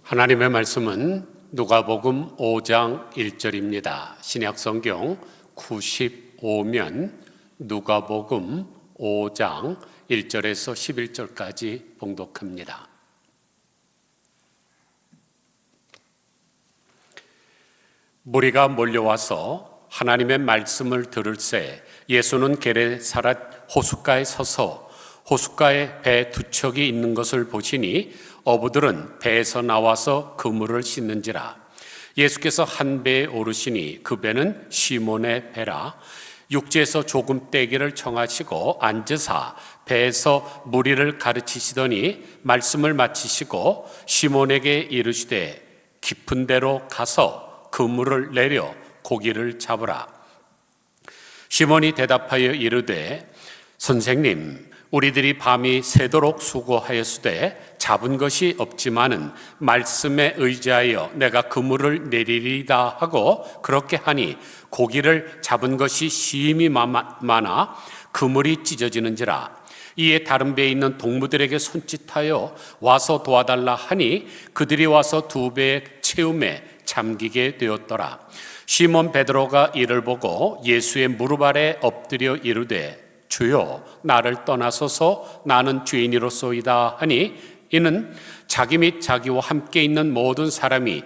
하나님의 말씀은 누가복음 5장 1절입니다. 신약성경 95면 누가복음 5장 1절에서 11절까지 봉독합니다. 무리가 몰려와서 하나님의 말씀을 들을새 예수는 게네사렛 호숫가에 서서 호숫가에 배 두 척이 있는 것을 보시니 어부들은 배에서 나와서 그물을 씻는지라. 예수께서 한 배에 오르시니 그 배는 시몬의 배라. 육지에서 조금 떼기를 청하시고 앉으사 배에서 무리를 가르치시더니 말씀을 마치시고 시몬에게 이르시되 깊은 데로 가서 그물을 내려 고기를 잡으라. 시몬이 대답하여 이르되 선생님, 우리들이 밤이 새도록 수고하였으되 잡은 것이 없지만은 말씀에 의지하여 내가 그물을 내리리다 하고 그렇게 하니 고기를 잡은 것이 심히 많아 그물이 찢어지는지라. 이에 다른 배에 있는 동무들에게 손짓하여 와서 도와달라 하니 그들이 와서 두 배의 채움에 잠기게 되었더라. 시몬 베드로가 이를 보고 예수의 무릎 아래 엎드려 이르되 주여, 나를 떠나소서, 나는 죄인이로소이다 하니 이는 자기 및 자기와 함께 있는 모든 사람이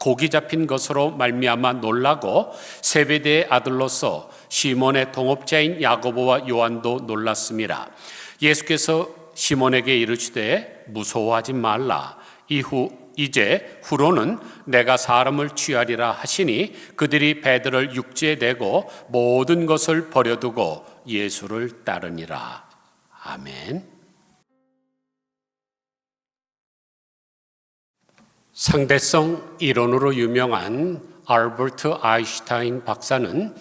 고기 잡힌 것으로 말미암아 놀라고 세베대의 아들로서 시몬의 동업자인 야고보와 요한도 놀랐습니다. 예수께서 시몬에게 이르시되 무서워하지 말라. 이제 후로는 내가 사람을 취하리라 하시니 그들이 배들을 육지에 대고 모든 것을 버려두고 예수를 따르니라. 아멘. 상대성 이론으로 유명한 알버트 아인슈타인 박사는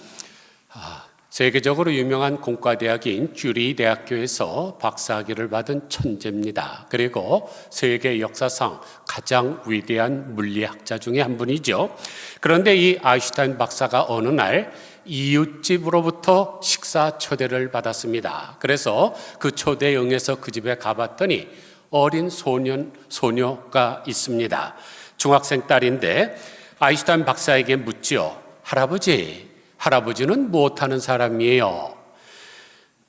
세계적으로 유명한 공과대학인 쥬리 대학교에서 박사학위를 받은 천재입니다. 그리고 세계 역사상 가장 위대한 물리학자 중에 한 분이죠. 그런데 이 아인슈타인 박사가 어느 날 이웃집으로부터 식사 초대를 받았습니다. 그래서 그 초대에 응해서 그 집에 가봤더니 어린 소녀가 있습니다. 중학생 딸인데 아인슈타인 박사에게 묻지요. 할아버지는 무엇하는 사람이에요?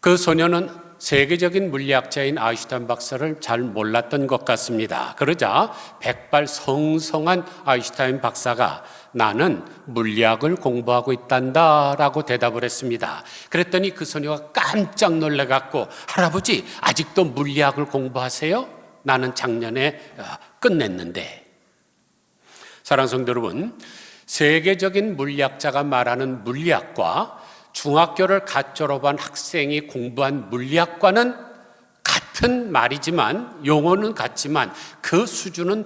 그 소녀는 세계적인 물리학자인 아인슈타인 박사를 잘 몰랐던 것 같습니다. 그러자 백발성성한 아인슈타인 박사가 나는 물리학을 공부하고 있단다 라고 대답을 했습니다. 그랬더니 그 소녀가 깜짝 놀라갖고 할아버지 아직도 물리학을 공부하세요? 나는 작년에 끝냈는데. 사랑하는 성도 여러분, 세계적인 물리학자가 말하는 물리학과 중학교를 갓 졸업한 학생이 공부한 물리학과는 같은 말이지만 용어는 같지만 그 수준은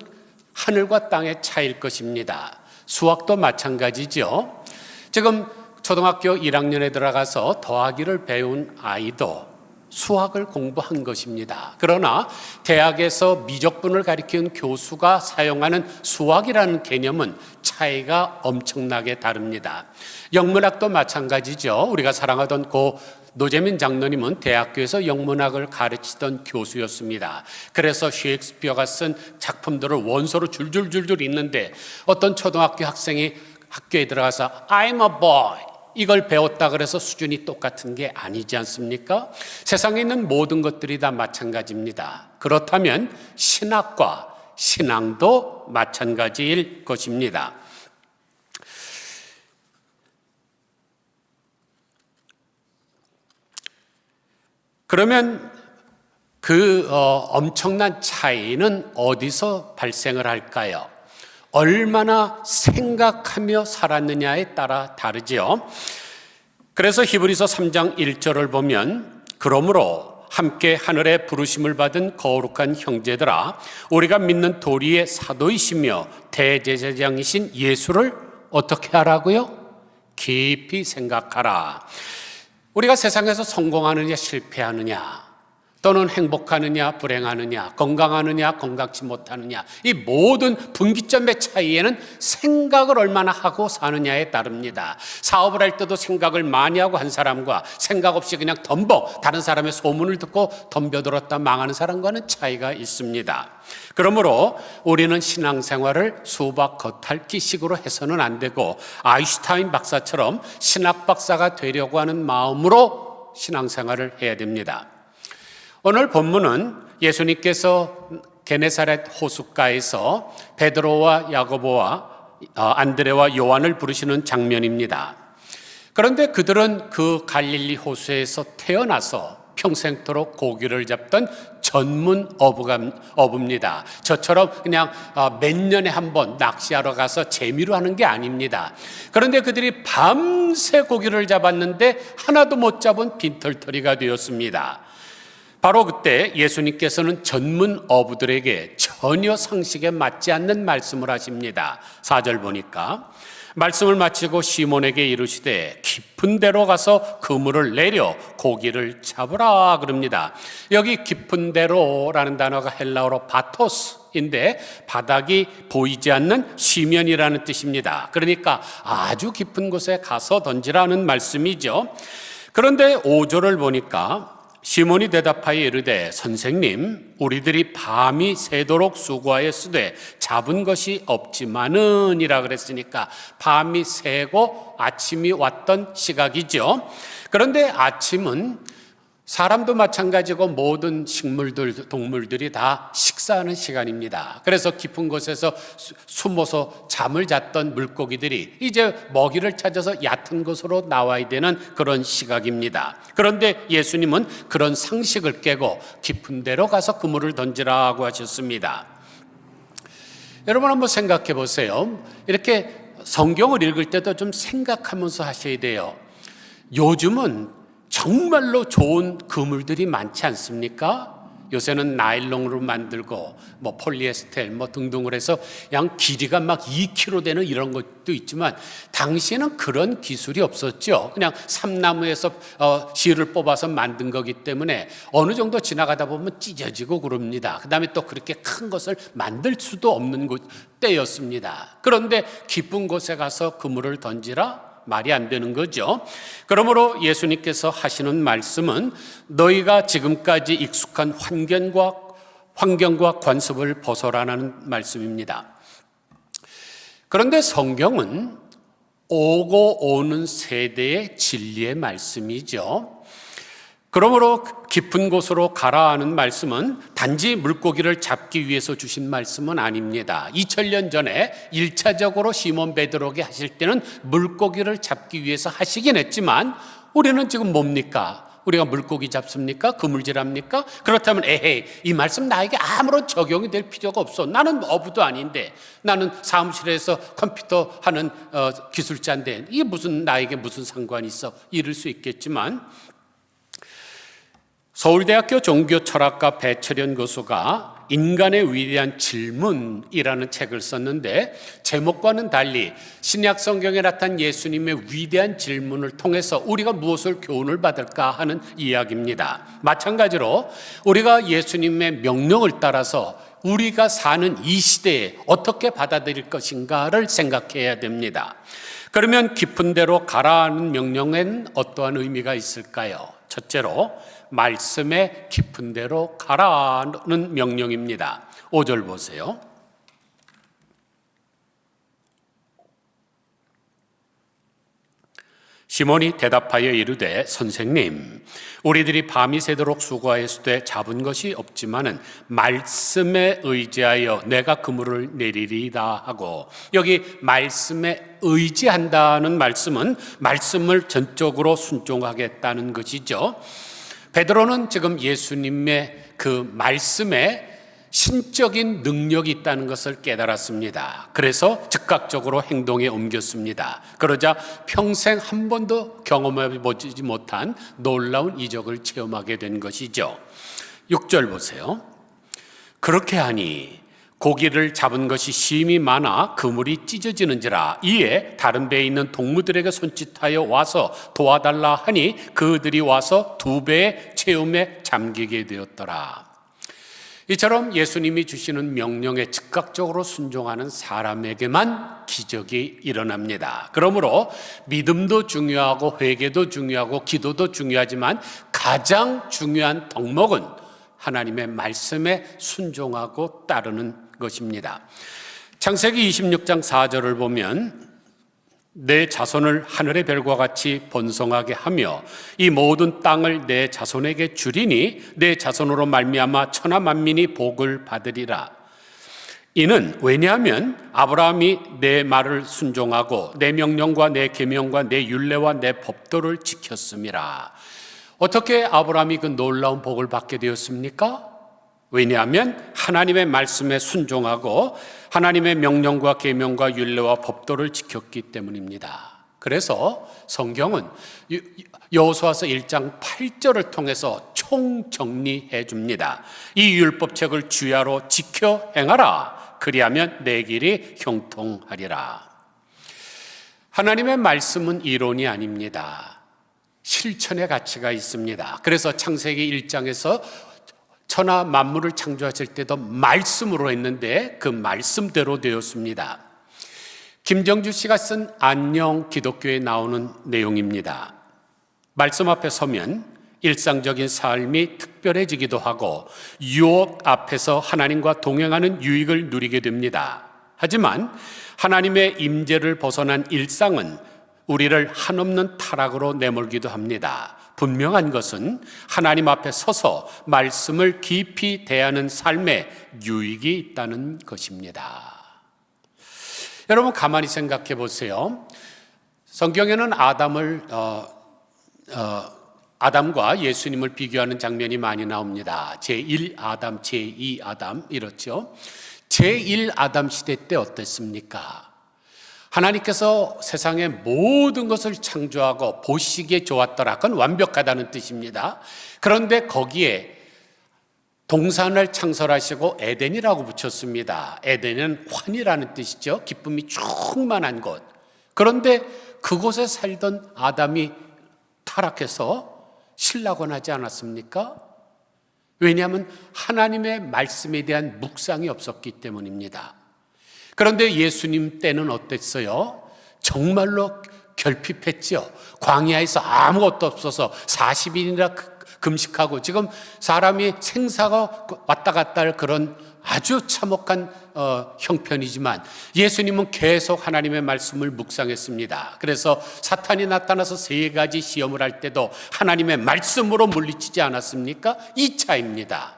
하늘과 땅의 차이일 것입니다. 수학도 마찬가지죠. 지금 초등학교 1학년에 들어가서 더하기를 배운 아이도 수학을 공부한 것입니다. 그러나 대학에서 미적분을 가리키는 교수가 사용하는 수학이라는 개념은 차이가 엄청나게 다릅니다. 영문학도 마찬가지죠. 우리가 사랑하던 고 노재민 장로님은 대학교에서 영문학을 가르치던 교수였습니다. 그래서 셰익스피어가 쓴 작품들을 원서로 줄줄줄줄 읽는데 어떤 초등학교 학생이 학교에 들어가서 I'm a boy 이걸 배웠다 그래서 수준이 똑같은 게 아니지 않습니까? 세상에 있는 모든 것들이 다 마찬가지입니다. 그렇다면 신학과 신앙도 마찬가지일 것입니다. 그러면 그 엄청난 차이는 어디서 발생을 할까요? 얼마나 생각하며 살았느냐에 따라 다르죠. 그래서 히브리서 3장 1절을 보면 그러므로 함께 하늘의 부르심을 받은 거룩한 형제들아 우리가 믿는 도리의 사도이시며 대제사장이신 예수를 어떻게 하라고요? 깊이 생각하라. 우리가 세상에서 성공하느냐 실패하느냐 또는 행복하느냐 불행하느냐, 건강하느냐 건강치 못하느냐, 이 모든 분기점의 차이에는 생각을 얼마나 하고 사느냐에 따릅니다. 사업을 할 때도 생각을 많이 하고 한 사람과 생각 없이 그냥 덤벅 다른 사람의 소문을 듣고 덤벼들었다 망하는 사람과는 차이가 있습니다. 그러므로 우리는 신앙생활을 수박 겉핥기식으로 해서는 안 되고 아인슈타인 박사처럼 신학 박사가 되려고 하는 마음으로 신앙생활을 해야 됩니다. 오늘 본문은 예수님께서 게네사렛 호숫가에서 베드로와 야고보와 안드레와 요한을 부르시는 장면입니다. 그런데 그들은 그 갈릴리 호수에서 태어나서 평생토록 고기를 잡던 전문 어부입니다. 저처럼 그냥 몇 년에 한 번 낚시하러 가서 재미로 하는 게 아닙니다. 그런데 그들이 밤새 고기를 잡았는데 하나도 못 잡은 빈털터리가 되었습니다. 바로 그때 예수님께서는 전문 어부들에게 전혀 상식에 맞지 않는 말씀을 하십니다. 4절 보니까 말씀을 마치고 시몬에게 이르시되 깊은 데로 가서 그물을 내려 고기를 잡으라 그럽니다. 여기 깊은 데로라는 단어가 헬라어로 바토스인데 바닥이 보이지 않는 시면이라는 뜻입니다. 그러니까 아주 깊은 곳에 가서 던지라는 말씀이죠. 그런데 5절을 보니까 시몬이 대답하여 이르되 선생님 우리들이 밤이 새도록 수고하였으되 잡은 것이 없지만은 이라 그랬으니까 밤이 새고 아침이 왔던 시각이죠. 그런데 아침은 사람도 마찬가지고 모든 식물들, 동물들이 다 식사하는 시간입니다. 그래서 깊은 곳에서 숨어서 잠을 잤던 물고기들이 이제 먹이를 찾아서 얕은 곳으로 나와야 되는 그런 시각입니다. 그런데 예수님은 그런 상식을 깨고 깊은 데로 가서 그물을 던지라고 하셨습니다. 여러분 한번 생각해 보세요. 이렇게 성경을 읽을 때도 좀 생각하면서 하셔야 돼요. 요즘은 정말로 좋은 그물들이 많지 않습니까? 요새는 나일론으로 만들고 폴리에스텔 등등을 해서 양 길이가 막 2km 되는 이런 것도 있지만 당시에는 그런 기술이 없었죠. 그냥 삼나무에서 실을 뽑아서 만든 거기 때문에 어느 정도 지나가다 보면 찢어지고 그럽니다. 그 다음에 또 그렇게 큰 것을 만들 수도 없는 때였습니다. 그런데 깊은 곳에 가서 그물을 던지라? 말이 안 되는 거죠. 그러므로 예수님께서 하시는 말씀은 너희가 지금까지 익숙한 환경과 관습을 벗어라는 말씀입니다. 그런데 성경은 오고 오는 세대의 진리의 말씀이죠. 그러므로 깊은 곳으로 가라 하는 말씀은 단지 물고기를 잡기 위해서 주신 말씀은 아닙니다. 2000년 전에 1차적으로 시몬 베드로에게 하실 때는 물고기를 잡기 위해서 하시긴 했지만 우리는 지금 뭡니까? 우리가 물고기 잡습니까? 그물질합니까? 그렇다면 에헤이 이 말씀 나에게 아무런 적용이 될 필요가 없어. 나는 어부도 아닌데 나는 사무실에서 컴퓨터 하는 기술자인데 이게 나에게 무슨 상관이 있어? 이럴 수 있겠지만 서울대학교 종교철학가 배철현 교수가 인간의 위대한 질문이라는 책을 썼는데 제목과는 달리 신약 성경에 나타난 예수님의 위대한 질문을 통해서 우리가 무엇을 교훈을 받을까 하는 이야기입니다. 마찬가지로 우리가 예수님의 명령을 따라서 우리가 사는 이 시대에 어떻게 받아들일 것인가를 생각해야 됩니다. 그러면 깊은 데로 가라는 명령엔 어떠한 의미가 있을까요? 첫째로 말씀의 깊은 데로 가라는 명령입니다. 5절 보세요. 시몬이 대답하여 이르되 선생님 우리들이 밤이 새도록 수고하였으되 잡은 것이 없지만은 말씀에 의지하여 내가 그물을 내리리이다 하고 여기 말씀에 의지한다는 말씀은 말씀을 전적으로 순종하겠다는 것이죠. 베드로는 지금 예수님의 그 말씀에 신적인 능력이 있다는 것을 깨달았습니다. 그래서 즉각적으로 행동에 옮겼습니다. 그러자 평생 한 번도 경험해보지 못한 놀라운 이적을 체험하게 된 것이죠. 6절 보세요. 그렇게 하니 고기를 잡은 것이 심히 많아 그물이 찢어지는지라. 이에 다른 배에 있는 동무들에게 손짓하여 와서 도와달라 하니 그들이 와서 2배의 채움에 잠기게 되었더라. 이처럼 예수님이 주시는 명령에 즉각적으로 순종하는 사람에게만 기적이 일어납니다. 그러므로 믿음도 중요하고 회개도 중요하고 기도도 중요하지만 가장 중요한 덕목은 하나님의 말씀에 순종하고 따르는 것입니다. 창세기 26장 4절을 보면 내 자손을 하늘의 별과 같이 번성하게 하며 이 모든 땅을 내 자손에게 주리니 내 자손으로 말미암아 천하 만민이 복을 받으리라. 이는 왜냐하면 아브라함이 내 말을 순종하고 내 명령과 내 계명과 내 율례와 내 법도를 지켰음이라. 어떻게 아브라함이 그 놀라운 복을 받게 되었습니까? 왜냐하면 하나님의 말씀에 순종하고 하나님의 명령과 계명과 율례와 법도를 지켰기 때문입니다. 그래서 성경은 여호수아서 1장 8절을 통해서 총정리해 줍니다. 이 율법책을 주야로 지켜 행하라. 그리하면 내 길이 형통하리라. 하나님의 말씀은 이론이 아닙니다. 실천의 가치가 있습니다. 그래서 창세기 1장에서 천하 만물을 창조하실 때도 말씀으로 했는데 그 말씀대로 되었습니다. 김정주 씨가 쓴 안녕 기독교에 나오는 내용입니다. 말씀 앞에 서면 일상적인 삶이 특별해지기도 하고 유혹 앞에서 하나님과 동행하는 유익을 누리게 됩니다. 하지만 하나님의 임재를 벗어난 일상은 우리를 한없는 타락으로 내몰기도 합니다. 분명한 것은 하나님 앞에 서서 말씀을 깊이 대하는 삶에 유익이 있다는 것입니다. 여러분 가만히 생각해 보세요. 성경에는 아담과 예수님을 비교하는 장면이 많이 나옵니다. 제1아담, 제2아담 이렇죠. 제1아담 시대 때 어땠습니까? 하나님께서 세상의 모든 것을 창조하고 보시기에 좋았더라. 그건 완벽하다는 뜻입니다. 그런데 거기에 동산을 창설하시고 에덴이라고 붙였습니다. 에덴은 환희라는 뜻이죠. 기쁨이 충만한 곳. 그런데 그곳에 살던 아담이 타락해서 실락원하지 않았습니까? 왜냐하면 하나님의 말씀에 대한 묵상이 없었기 때문입니다. 그런데 예수님 때는 어땠어요? 정말로 결핍했죠. 광야에서 아무것도 없어서 40일이나 금식하고 지금 사람이 생사가 왔다 갔다 할 그런 아주 참혹한 형편이지만 예수님은 계속 하나님의 말씀을 묵상했습니다. 그래서 사탄이 나타나서 3가지 시험을 할 때도 하나님의 말씀으로 물리치지 않았습니까? 이 차이입니다.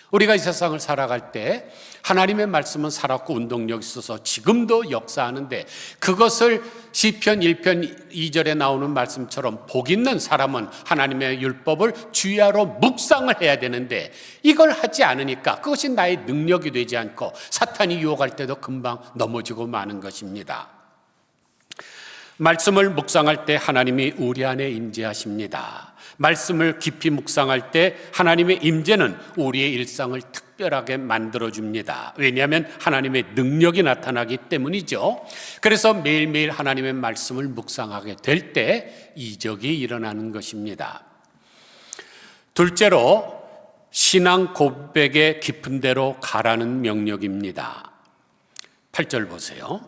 우리가 이 세상을 살아갈 때 하나님의 말씀은 살았고 운동력이 있어서 지금도 역사하는데 그것을 시편 1편 2절에 나오는 말씀처럼 복 있는 사람은 하나님의 율법을 주야로 묵상을 해야 되는데 이걸 하지 않으니까 그것이 나의 능력이 되지 않고 사탄이 유혹할 때도 금방 넘어지고 마는 것입니다. 말씀을 묵상할 때 하나님이 우리 안에 임재하십니다. 말씀을 깊이 묵상할 때 하나님의 임재는 우리의 일상을 특별하게 만들어줍니다. 왜냐하면 하나님의 능력이 나타나기 때문이죠. 그래서 매일매일 하나님의 말씀을 묵상하게 될 때 이적이 일어나는 것입니다. 둘째로 신앙 고백의 깊은 데로 가라는 명령입니다. 8절 보세요.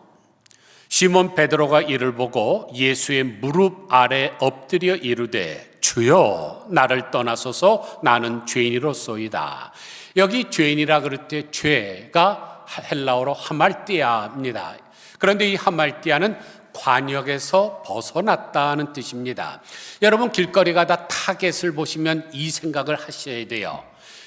시몬 베드로가 이를 보고 예수의 무릎 아래 엎드려 이르되 주여 나를 떠나소서 나는 죄인이로소이다. 여기 죄인이라 그럴 때 죄가 헬라어로 하말띠아입니다. 그런데 이 하말띠아는 관역에서 벗어났다는 뜻입니다. 여러분 길거리 가다 타겟을 보시면 이 생각을 하셔야 돼요.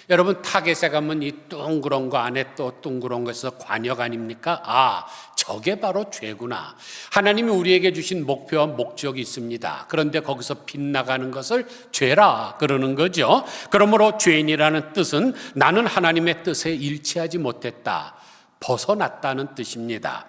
여러분 타겟에 가면 이 둥그런 거 안에 또 둥그런 것에서 관역 아닙니까? 아, 저게 바로 죄구나. 하나님이 우리에게 주신 목표와 목적이 있습니다. 그런데 거기서 빗나가는 것을 죄라 그러는 거죠. 그러므로 죄인이라는 뜻은 나는 하나님의 뜻에 일치하지 못했다, 벗어났다는 뜻입니다.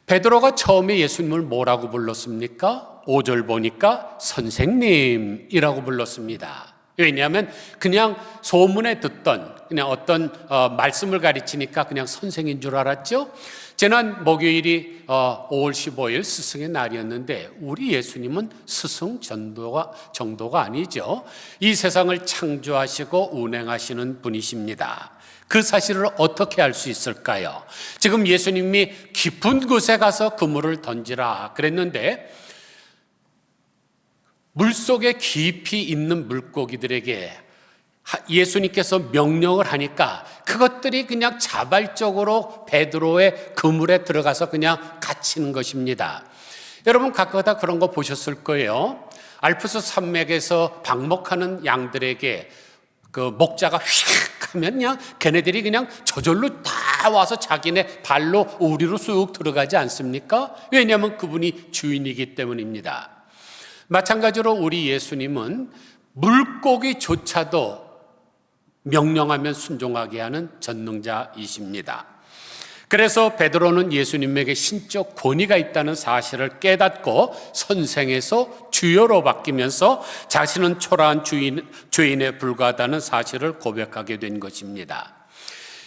베드로가 처음에 예수님을 뭐라고 불렀습니까? 5절 보니까 선생님이라고 불렀습니다. 왜냐하면 그냥 소문에 듣던 그냥 어떤 말씀을 가르치니까 그냥 선생인 줄 알았죠. 지난 목요일이 5월 15일 스승의 날이었는데 우리 예수님은 스승 정도가 아니죠. 이 세상을 창조하시고 운행하시는 분이십니다. 그 사실을 어떻게 알 수 있을까요? 지금 예수님이 깊은 곳에 가서 그물을 던지라 그랬는데 물속에 깊이 있는 물고기들에게 예수님께서 명령을 하니까 그것들이 그냥 자발적으로 베드로의 그물에 들어가서 그냥 갇히는 것입니다. 여러분 가끔가다 그런 거 보셨을 거예요. 알프스 산맥에서 방목하는 양들에게 그 목자가 휙 하면 그냥 걔네들이 그냥 저절로 다 와서 자기네 발로 우리로 쑥 들어가지 않습니까? 왜냐하면 그분이 주인이기 때문입니다. 마찬가지로 우리 예수님은 물고기조차도 명령하면 순종하게 하는 전능자이십니다. 그래서 베드로는 예수님에게 신적 권위가 있다는 사실을 깨닫고 선생에서 주여로 바뀌면서 자신은 초라한 죄인에 불과하다는 사실을 고백하게 된 것입니다.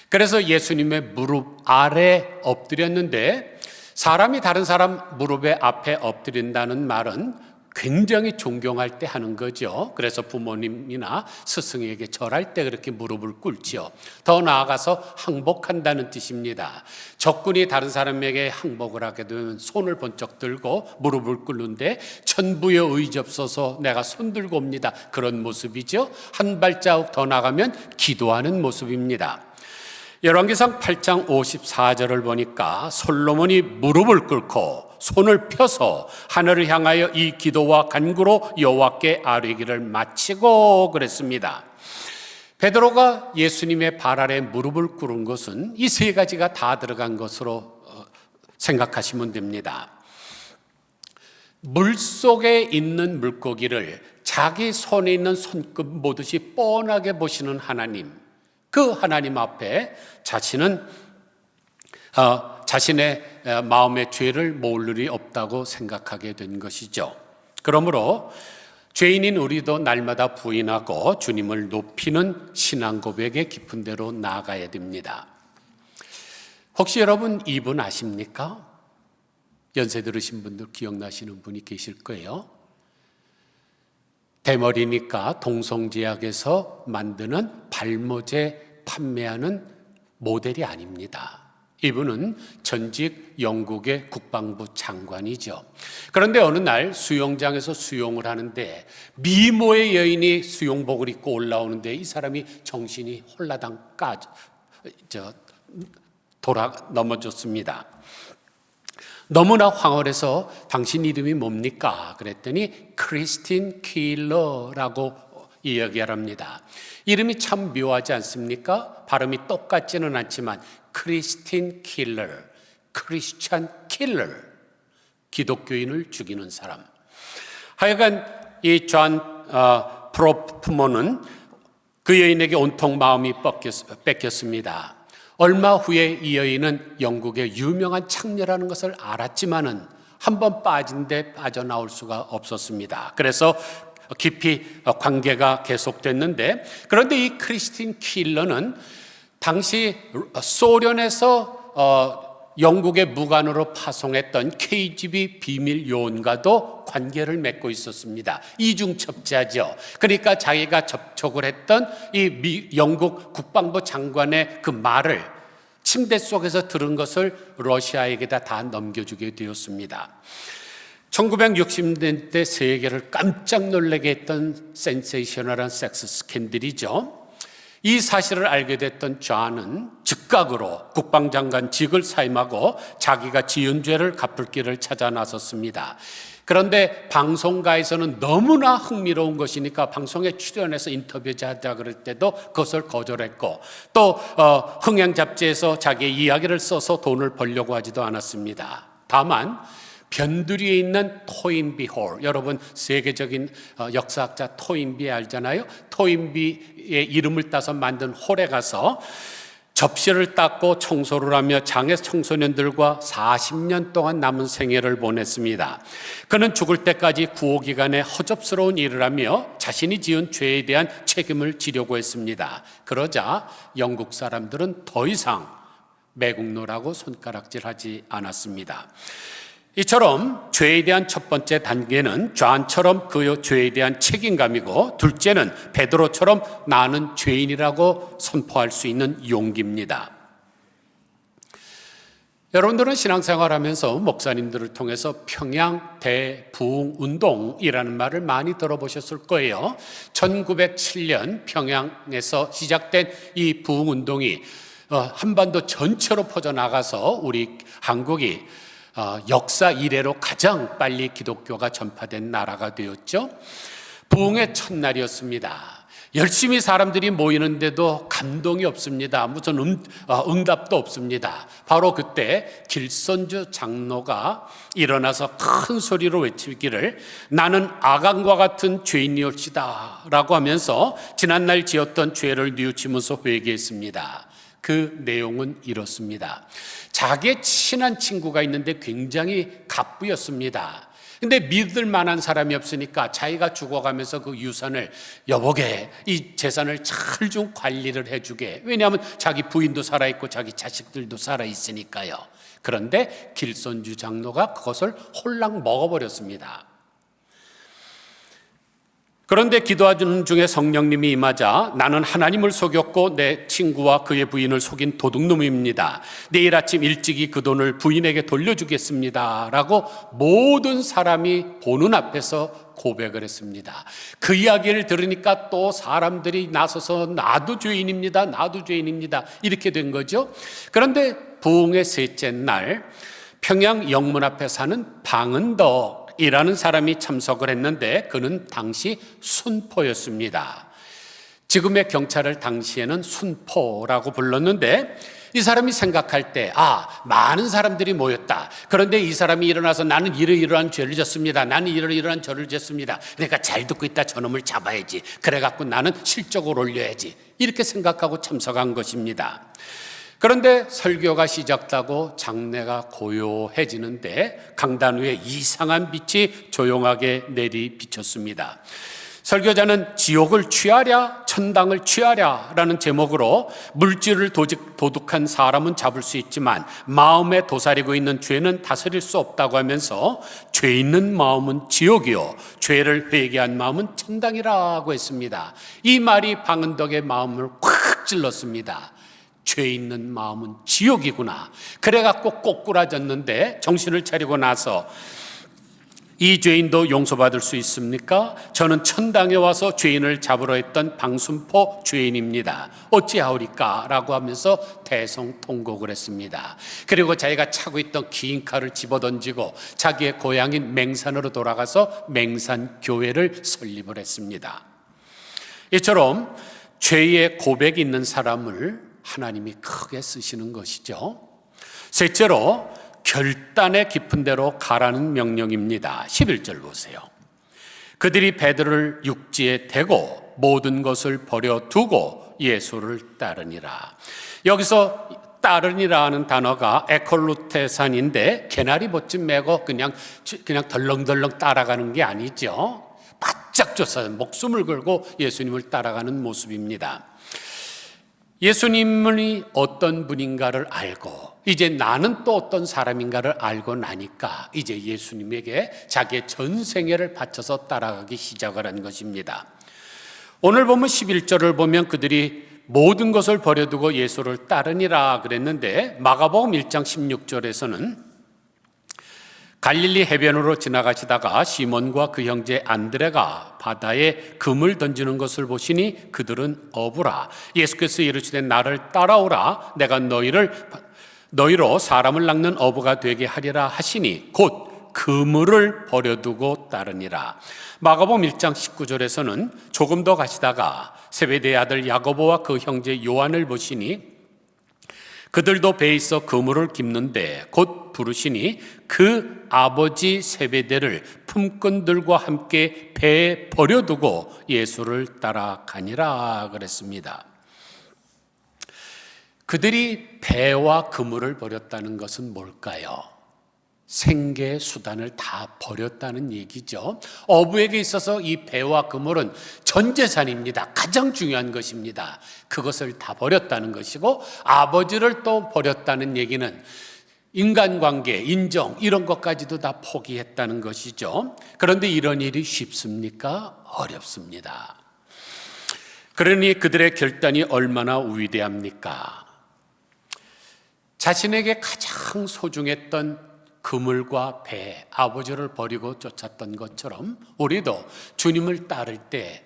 그래서 예수님의 무릎 아래 엎드렸는데 사람이 다른 사람 무릎에 앞에 엎드린다는 말은 굉장히 존경할 때 하는 거죠. 그래서 부모님이나 스승에게 절할 때 그렇게 무릎을 꿇지요. 더 나아가서 항복한다는 뜻입니다. 적군이 다른 사람에게 항복을 하게 되면 손을 번쩍 들고 무릎을 꿇는데 천부에 의지없어서 내가 손 들고 옵니다. 그런 모습이죠. 한 발자국 더 나가면 기도하는 모습입니다. 열왕기상 8장 54절을 보니까 솔로몬이 무릎을 꿇고 손을 펴서 하늘을 향하여 이 기도와 간구로 여호와께 아뢰기를 마치고 그랬습니다. 베드로가 예수님의 발 아래 무릎을 꿇은 것은 이 세 가지가 다 들어간 것으로 생각하시면 됩니다. 물속에 있는 물고기를 자기 손에 있는 손끝 보듯이 뻔하게 보시는 하나님, 그 하나님 앞에 자신의 마음의 죄를 모을 일이 없다고 생각하게 된 것이죠. 그러므로 죄인인 우리도 날마다 부인하고 주님을 높이는 신앙 고백의 깊은 데로 나아가야 됩니다. 혹시 여러분 이분 아십니까? 연세 들으신 분들 기억나시는 분이 계실 거예요. 대머리니까 동성제약에서 만드는 발모제 판매하는 모델이 아닙니다. 이분은 전직 영국의 국방부 장관이죠. 그런데 어느 날 수영장에서 수영을 하는데 미모의 여인이 수영복을 입고 올라오는데 이 사람이 정신이 홀라당 넘어졌습니다. 너무나 황홀해서 당신 이름이 뭡니까? 그랬더니 크리스틴 킬러라고 이야기합니다. 이름이 참 묘하지 않습니까? 발음이 똑같지는 않지만 크리스틴 킬러, 크리스찬 킬러, 기독교인을 죽이는 사람. 하여간 이 존 프로프모는 그 여인에게 온통 마음이 뺏겼습니다. 얼마 후에 이 여인은 영국의 유명한 창녀라는 것을 알았지만은 한번 빠진 데 빠져나올 수가 없었습니다. 그래서 깊이 관계가 계속됐는데, 그런데 이 크리스틴 킬러는 당시 소련에서 영국의 무관으로 파송했던 KGB 비밀 요원과도 관계를 맺고 있었습니다. 이중첩자죠. 그러니까 자기가 접촉을 했던 이 영국 국방부 장관의 그 말을 침대 속에서 들은 것을 러시아에게다 다 넘겨주게 되었습니다. 1960년대 세계를 깜짝 놀라게 했던 센세이셔널한 섹스 스캔들이죠. 이 사실을 알게 됐던 존은 즉각으로 국방장관 직을 사임하고 자기가 지은 죄를 갚을 길을 찾아 나섰습니다. 그런데 방송가에서는 너무나 흥미로운 것이니까 방송에 출연해서 인터뷰하자 그럴 때도 그것을 거절했고, 또 흥행 잡지에서 자기의 이야기를 써서 돈을 벌려고 하지도 않았습니다. 다만 변두리에 있는 토인비 홀, 여러분 세계적인 역사학자 토인비 알잖아요. 토인비의 이름을 따서 만든 홀에 가서 접시를 닦고 청소를 하며 장애 청소년들과 40년 동안 남은 생애를 보냈습니다. 그는 죽을 때까지 구호기관에 허접스러운 일을 하며 자신이 지은 죄에 대한 책임을 지려고 했습니다. 그러자 영국 사람들은 더 이상 매국노라고 손가락질하지 않았습니다. 이처럼 죄에 대한 첫 번째 단계는 존처럼 그 죄에 대한 책임감이고, 둘째는 베드로처럼 나는 죄인이라고 선포할 수 있는 용기입니다. 여러분들은 신앙생활하면서 목사님들을 통해서 평양 대부흥 운동이라는 말을 많이 들어보셨을 거예요. 1907년 평양에서 시작된 이 부흥 운동이 한반도 전체로 퍼져나가서 우리 한국이 역사 이래로 가장 빨리 기독교가 전파된 나라가 되었죠. 부흥의 첫날이었습니다. 열심히 사람들이 모이는데도 감동이 없습니다. 무슨 응답도 없습니다. 바로 그때 길선주 장로가 일어나서 큰 소리로 외치기를 나는 아간과 같은 죄인이옵시다 라고 하면서 지난날 지었던 죄를 뉘우치면서 회개했습니다. 그 내용은 이렇습니다. 자기의 친한 친구가 있는데 굉장히 갑부였습니다. 근데 믿을 만한 사람이 없으니까 자기가 죽어가면서 그 유산을 여보게 이 재산을 잘 좀 관리를 해주게. 왜냐하면 자기 부인도 살아있고 자기 자식들도 살아있으니까요. 그런데 길선주 장로가 그것을 홀랑 먹어버렸습니다. 그런데 기도하는 중에 성령님이 임하자 나는 하나님을 속였고 내 친구와 그의 부인을 속인 도둑놈입니다. 내일 아침 일찍이 그 돈을 부인에게 돌려주겠습니다 라고 모든 사람이 보는 앞에서 고백을 했습니다. 그 이야기를 들으니까 또 사람들이 나서서 나도 죄인입니다. 나도 죄인입니다. 이렇게 된 거죠. 그런데 부흥의 셋째 날 평양 영문 앞에 사는 방은덕 이라는 사람이 참석을 했는데 그는 당시 순포였습니다. 지금의 경찰을 당시에는 순포라고 불렀는데 이 사람이 생각할 때 많은 사람들이 모였다. 그런데 이 사람이 일어나서 나는 이러이러한 죄를 졌습니다. 나는 이러이러한 죄를 졌습니다. 그러니까 잘 듣고 있다 저놈을 잡아야지. 그래갖고 나는 실적을 올려야지. 이렇게 생각하고 참석한 것입니다. 그런데 설교가 시작되고 장내가 고요해지는데 강단 위에 이상한 빛이 조용하게 내리 비쳤습니다. 설교자는 지옥을 취하랴 천당을 취하랴 라는 제목으로 물질을 도둑한 사람은 잡을 수 있지만 마음에 도사리고 있는 죄는 다스릴 수 없다고 하면서 죄 있는 마음은 지옥이요 죄를 회개한 마음은 천당이라고 했습니다. 이 말이 방은덕의 마음을 콱 찔렀습니다. 죄 있는 마음은 지옥이구나. 그래갖고 꼬꾸라졌는데 정신을 차리고 나서 이 죄인도 용서받을 수 있습니까? 저는 천당에 와서 죄인을 잡으러 했던 방순포 죄인입니다. 어찌하오리까? 라고 하면서 대성통곡을 했습니다. 그리고 자기가 차고 있던 긴 칼을 집어던지고 자기의 고향인 맹산으로 돌아가서 맹산교회를 설립을 했습니다. 이처럼 죄의 고백이 있는 사람을 하나님이 크게 쓰시는 것이죠. 셋째로 결단의 깊은 데로 가라는 명령입니다. 11절 보세요. 그들이 베드로를 육지에 대고 모든 것을 버려두고 예수를 따르니라. 여기서 따르니라 하는 단어가 에콜루테산인데 개나리 벗집 메고 그냥 덜렁덜렁 따라가는 게 아니죠. 바짝 쫓아서 목숨을 걸고 예수님을 따라가는 모습입니다. 예수님이 어떤 분인가를 알고 이제 나는 또 어떤 사람인가를 알고 나니까 이제 예수님에게 자기의 전생애를 바쳐서 따라가기 시작을 한 것입니다. 오늘 보면 11절을 보면 그들이 모든 것을 버려두고 예수를 따르니라 그랬는데 마가복음 1장 16절에서는 갈릴리 해변으로 지나가시다가 시몬과 그 형제 안드레가 바다에 금을 던지는 것을 보시니 그들은 어부라. 예수께서 이르시되 나를 따라오라. 내가 너희로 사람을 낚는 어부가 되게 하리라 하시니 곧 그물을 버려두고 따르니라. 마가복음 1장 19절에서는 조금 더 가시다가 세베대의 아들 야고보와 그 형제 요한을 보시니 그들도 배에 있어 그물을 깁는데 곧 부르시니 그 아버지 세베대를 품꾼들과 함께 배에 버려두고 예수를 따라가니라 그랬습니다. 그들이 배와 그물을 버렸다는 것은 뭘까요? 생계의 수단을 다 버렸다는 얘기죠. 어부에게 있어서 이 배와 그물은 전 재산입니다. 가장 중요한 것입니다. 그것을 다 버렸다는 것이고, 아버지를 또 버렸다는 얘기는 인간관계, 인정 이런 것까지도 다 포기했다는 것이죠. 그런데 이런 일이 쉽습니까? 어렵습니다. 그러니 그들의 결단이 얼마나 위대합니까? 자신에게 가장 소중했던 그물과 배, 아버지를 버리고 쫓았던 것처럼 우리도 주님을 따를 때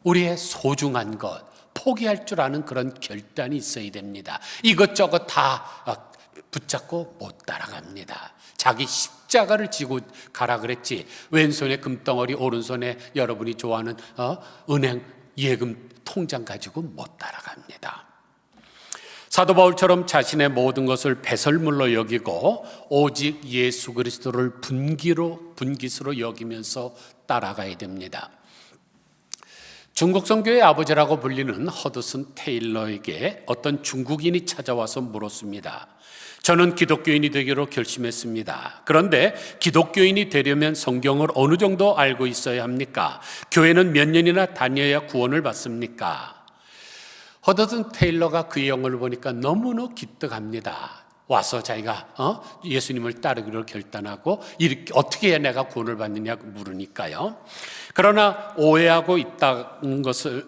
우리의 소중한 것, 포기할 줄 아는 그런 결단이 있어야 됩니다. 이것저것 다 붙잡고 못 따라갑니다. 자기 십자가를 지고 가라 그랬지, 왼손에 금덩어리, 오른손에 여러분이 좋아하는 은행 예금 통장 가지고 못 따라갑니다. 사도 바울처럼 자신의 모든 것을 배설물로 여기고 오직 예수 그리스도를 분깃으로 여기면서 따라가야 됩니다. 중국 선교의 아버지라고 불리는 허드슨 테일러에게 어떤 중국인이 찾아와서 물었습니다. 저는 기독교인이 되기로 결심했습니다. 그런데 기독교인이 되려면 성경을 어느 정도 알고 있어야 합니까? 교회는 몇 년이나 다녀야 구원을 받습니까? 허드슨 테일러가 그의 영혼을 보니까 너무너무 기특합니다. 와서 자기가 예수님을 따르기로 결단하고 이렇게 어떻게 해야 내가 구원을 받느냐 물으니까요. 그러나 오해하고 있다는 것을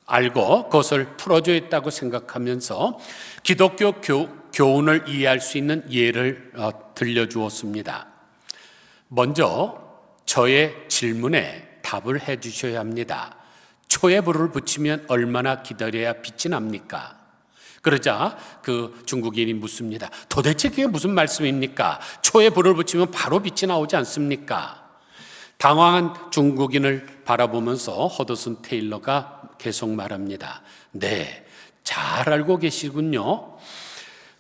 알고 그것을 풀어줘야 했다고 생각하면서 기독교 교훈을 이해할 수 있는 예를 들려주었습니다. 먼저 저의 질문에 답을 해 주셔야 합니다. 초에 불을 붙이면 얼마나 기다려야 빛이 납니까? 그러자 그 중국인이 묻습니다. 도대체 그게 무슨 말씀입니까? 초에 불을 붙이면 바로 빛이 나오지 않습니까? 당황한 중국인을 바라보면서 허드슨 테일러가 계속 말합니다. 네, 잘 알고 계시군요.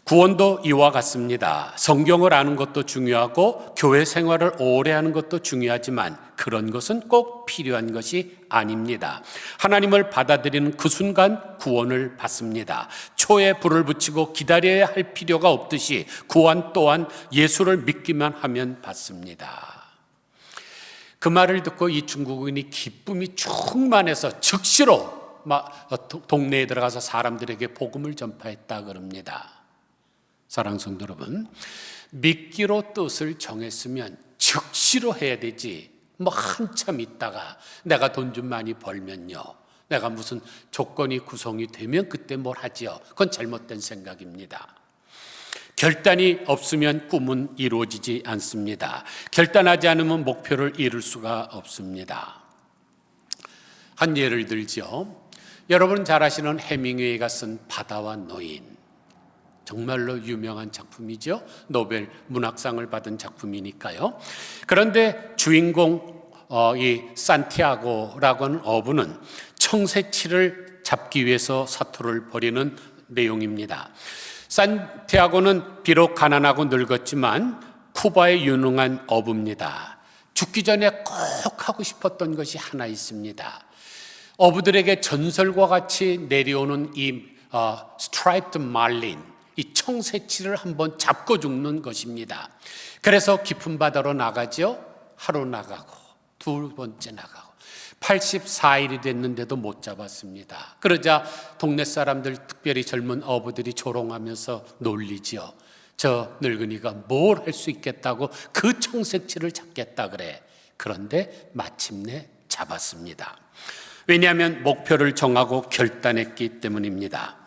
구원도 이와 같습니다. 성경을 아는 것도 중요하고 교회 생활을 오래 하는 것도 중요하지만 그런 것은 꼭 필요한 것이 아닙니다. 하나님을 받아들이는 그 순간 구원을 받습니다. 초에 불을 붙이고 기다려야 할 필요가 없듯이 구원 또한 예수를 믿기만 하면 받습니다. 그 말을 듣고 이 중국인이 기쁨이 충만해서 즉시로 동네에 들어가서 사람들에게 복음을 전파했다 그럽니다. 사랑하는 성도 여러분, 믿기로 뜻을 정했으면 즉시로 해야 되지, 한참 있다가 내가 돈 좀 많이 벌면요, 내가 무슨 조건이 구성이 되면 그때 뭘 하지요. 그건 잘못된 생각입니다. 결단이 없으면 꿈은 이루어지지 않습니다. 결단하지 않으면 목표를 이룰 수가 없습니다. 한 예를 들죠. 여러분 잘 아시는 해밍웨이가 쓴 바다와 노인, 정말로 유명한 작품이죠. 노벨 문학상을 받은 작품이니까요. 그런데 주인공 이 산티아고라고 하는 어부는 청새치를 잡기 위해서 사투를 벌이는 내용입니다. 산티아고는 비록 가난하고 늙었지만 쿠바의 유능한 어부입니다. 죽기 전에 꼭 하고 싶었던 것이 하나 있습니다. 어부들에게 전설과 같이 내려오는 이 스트라이프드 말린, 이 청새치를 한번 잡고 죽는 것입니다. 그래서 깊은 바다로 나가죠. 하루 나가고 두 번째 나가고 84일이 됐는데도 못 잡았습니다. 그러자 동네 사람들, 특별히 젊은 어부들이 조롱하면서 놀리지요. 저 늙은이가 뭘 할 수 있겠다고 그 청새치를 잡겠다 그래. 그런데 마침내 잡았습니다. 왜냐하면 목표를 정하고 결단했기 때문입니다.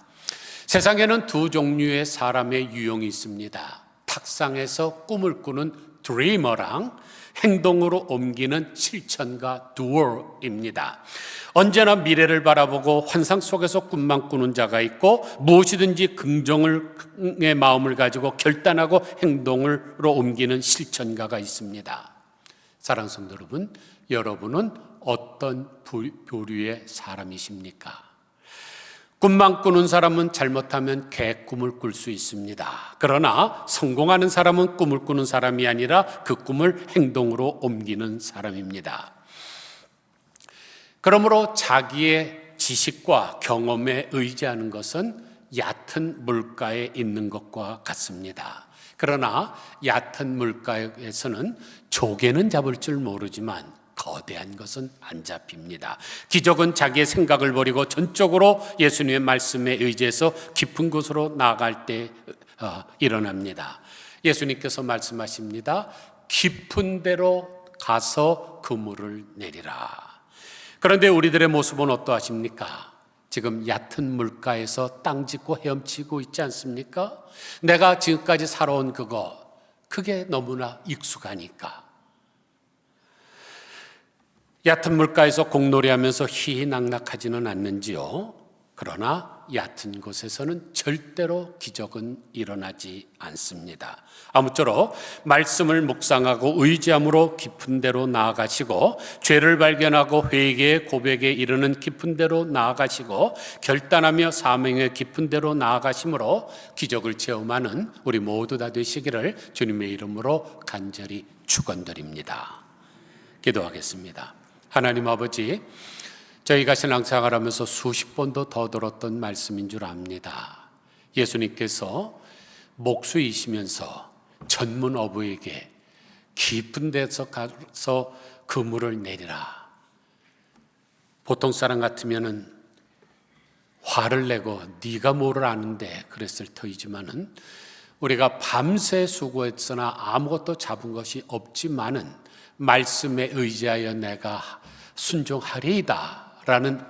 세상에는 두 종류의 사람의 유형이 있습니다. 탁상에서 꿈을 꾸는 드리머랑 행동으로 옮기는 실천가 doer입니다. 언제나 미래를 바라보고 환상 속에서 꿈만 꾸는 자가 있고 무엇이든지 긍정의 마음을 가지고 결단하고 행동으로 옮기는 실천가가 있습니다. 사랑하는 성도 여러분, 여러분은 어떤 부류의 사람이십니까? 꿈만 꾸는 사람은 잘못하면 개꿈을 꿀 수 있습니다. 그러나 성공하는 사람은 꿈을 꾸는 사람이 아니라 그 꿈을 행동으로 옮기는 사람입니다. 그러므로 자기의 지식과 경험에 의지하는 것은 얕은 물가에 있는 것과 같습니다. 그러나 얕은 물가에서는 조개는 잡을 줄 모르지만 거대한 것은 안 잡힙니다. 기적은 자기의 생각을 버리고 전적으로 예수님의 말씀에 의지해서 깊은 곳으로 나아갈 때 일어납니다. 예수님께서 말씀하십니다. 깊은 데로 가서 그물을 내리라. 그런데 우리들의 모습은 어떠하십니까? 지금 얕은 물가에서 땅 짚고 헤엄치고 있지 않습니까? 내가 지금까지 살아온 그게 너무나 익숙하니까. 얕은 물가에서 공놀이하면서 희희낙낙하지는 않는지요. 그러나 얕은 곳에서는 절대로 기적은 일어나지 않습니다. 아무쪼록 말씀을 묵상하고 의지함으로 깊은 데로 나아가시고, 죄를 발견하고 회개의 고백에 이르는 깊은 데로 나아가시고, 결단하며 사명의 깊은 데로 나아가심으로 기적을 체험하는 우리 모두 다 되시기를 주님의 이름으로 간절히 축원드립니다. 기도하겠습니다. 하나님 아버지, 저희가 신앙생활 하면서 수십 번도 더 들었던 말씀인 줄 압니다. 예수님께서 목수이시면서 전문 어부에게 깊은 데서 가서 그물을 내리라. 보통 사람 같으면은 화를 내고 네가 뭐를 아는데 그랬을 터이지만은, 우리가 밤새 수고했으나 아무것도 잡은 것이 없지만은 말씀에 의지하여 내가 순종하리이다 라는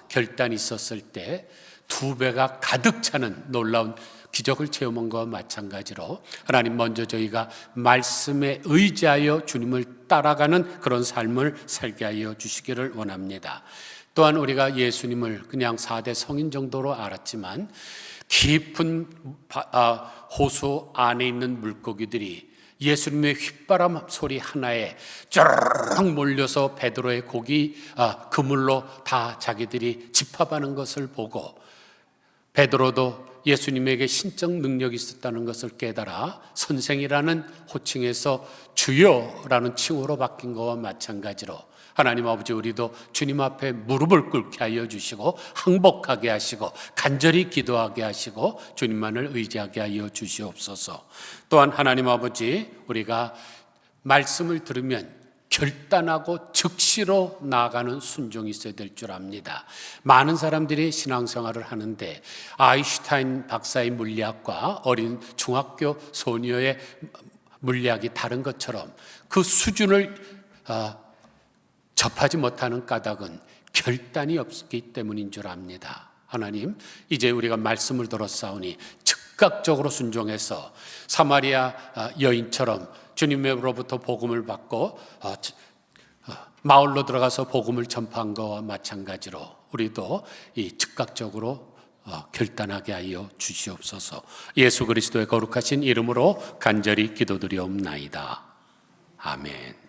결단이 있었을 때 2배가 가득 차는 놀라운 기적을 체험한 것과 마찬가지로, 하나님 먼저 저희가 말씀에 의지하여 주님을 따라가는 그런 삶을 살게 하여 주시기를 원합니다. 또한 우리가 예수님을 그냥 4대 성인 정도로 알았지만, 깊은 호수 안에 있는 물고기들이 예수님의 휘바람 소리 하나에 쩌르륵 몰려서 베드로의 그물로 다 자기들이 집합하는 것을 보고, 베드로도 예수님에게 신적 능력이 있었다는 것을 깨달아 선생이라는 호칭에서 주여라는 칭호로 바뀐 것과 마찬가지로, 하나님 아버지, 우리도 주님 앞에 무릎을 꿇게 하여 주시고 항복하게 하시고 간절히 기도하게 하시고 주님만을 의지하게 하여 주시옵소서. 또한 하나님 아버지, 우리가 말씀을 들으면 결단하고 즉시로 나아가는 순종이 있어야 될 줄 압니다. 많은 사람들이 신앙생활을 하는데 아인슈타인 박사의 물리학과 어린 중학교 소녀의 물리학이 다른 것처럼 그 수준을 접하지 못하는 까닭은 결단이 없기 때문인 줄 압니다. 하나님, 이제 우리가 말씀을 들었사오니 즉각적으로 순종해서 사마리아 여인처럼 주님으로부터 복음을 받고 마을로 들어가서 복음을 전파한 것과 마찬가지로 우리도 이 즉각적으로 결단하게 하여 주시옵소서. 예수 그리스도의 거룩하신 이름으로 간절히 기도드리옵나이다. 아멘.